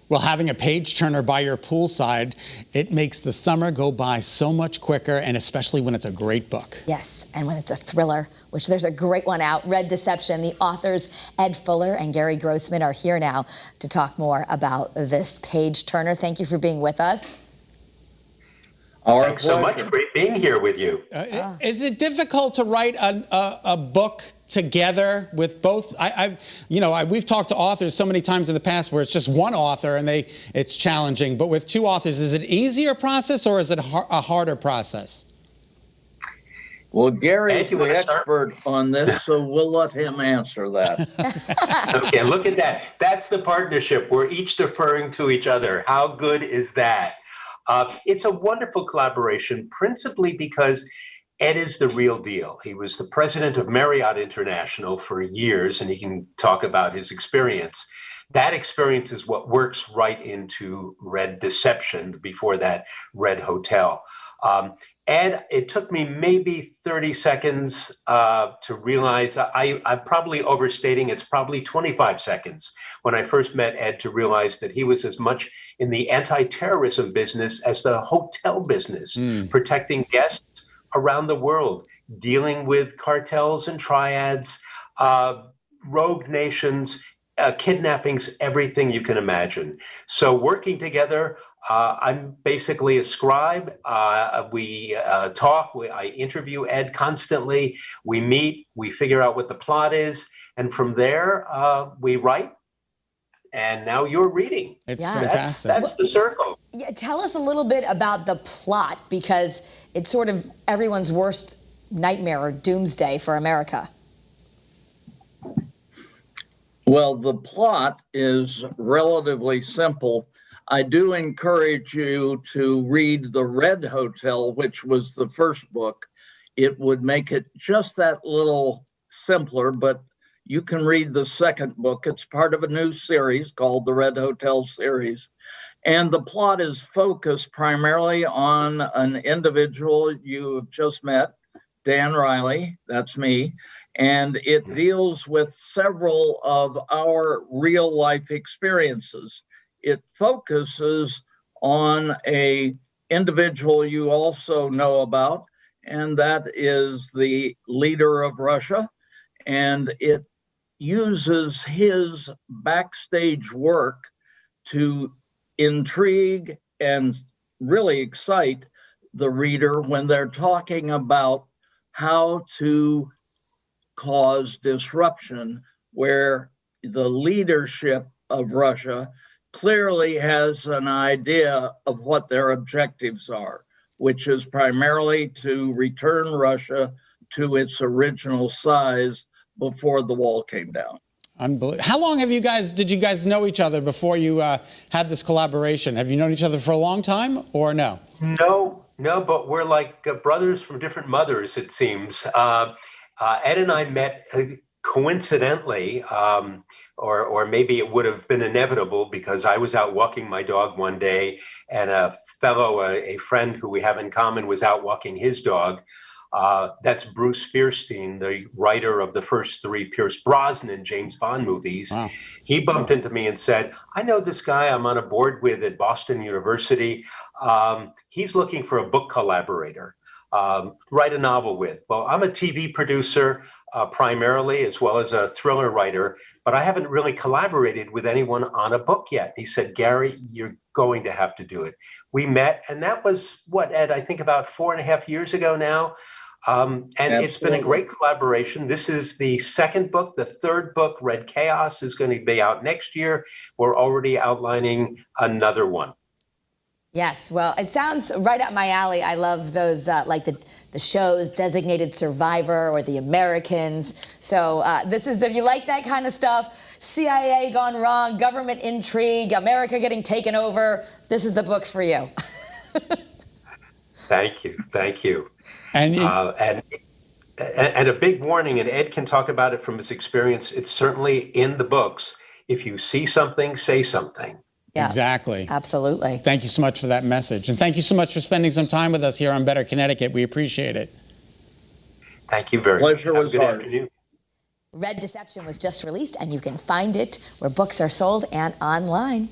Well, having a page turner by your poolside, it makes the summer go by so much quicker, and especially when it's a great book. Yes, and when it's a thriller, which there's a great one out, Red Deception. The authors Ed Fuller and Gary Grossman are here now to talk more about this page turner. Thank you for being with us. Thanks so much. Great being here with you. Is it difficult to write a book together with both? We've talked to authors so many times in the past where it's just one author and it's challenging. But with two authors, is it an easier process or is it a harder process? Well, Gary's the expert on this, so we'll let him answer that. Okay, look at that. That's the partnership. We're each deferring to each other. How good is that? It's a wonderful collaboration, principally because Ed is the real deal. He was the president of Marriott International for years, and he can talk about his experience. That experience is what works right into Red Deception, before that, Red Hotel. Ed, it took me maybe 30 seconds to realize, I'm probably overstating, it's probably 25 seconds when I first met Ed to realize that he was as much in the anti-terrorism business as the hotel business, protecting guests around the world, dealing with cartels and triads, rogue nations, kidnappings, everything you can imagine. So working together, I'm basically a scribe. We talk, I interview Ed constantly. We meet, we figure out what the plot is. And from there, we write. And now you're reading. It's fantastic. That's the circle. Yeah, tell us a little bit about the plot, because it's sort of everyone's worst nightmare or doomsday for America. Well, the plot is relatively simple. I do encourage you to read The Red Hotel, which was the first book. It would make it just that little simpler, but you can read the second book. It's part of a new series called the Red Hotel series. And the plot is focused primarily on an individual you have just met, Dan Riley, that's me. And it deals with several of our real life experiences. It focuses on a individual you also know about, and that is the leader of Russia. And it uses his backstage work to intrigue and really excite the reader when they're talking about how to cause disruption, where the leadership of Russia clearly has an idea of what their objectives are, which is primarily to return Russia to its original size before the wall came down. Unbelievable. How long did you guys know each other before you had this collaboration? Have you known each other for a long time or no? No, but we're like brothers from different mothers, it seems. Ed and I met coincidentally, or maybe it would have been inevitable, because I was out walking my dog one day and a friend who we have in common, was out walking his dog. That's Bruce Fierstein, the writer of the first three Pierce Brosnan James Bond movies. Wow. He bumped into me and said, I know this guy I'm on a board with at Boston University. He's looking for a book collaborator. Write a novel with. Well, I'm a TV producer primarily, as well as a thriller writer, but I haven't really collaborated with anyone on a book yet. He said, Gary, you're going to have to do it. We met, and that was what, Ed, I think about 4.5 years ago now. And Absolutely. It's been a great collaboration. This is the second book. The third book, Red Chaos, is going to be out next year. We're already outlining another one. Yes, well, it sounds right up my alley. I love those, like the shows Designated Survivor or The Americans. So this is, if you like that kind of stuff, CIA gone wrong, government intrigue, America getting taken over, this is the book for you. Thank you. And a big warning, and Ed can talk about it from his experience, it's certainly in the books. If you see something, say something. Yeah, exactly. Absolutely. Thank you so much for that message. And thank you so much for spending some time with us here on Better Connecticut. We appreciate it. Thank you very much. Pleasure was Good ours. afternoon. Red Deception was just released, and you can find it where books are sold and online.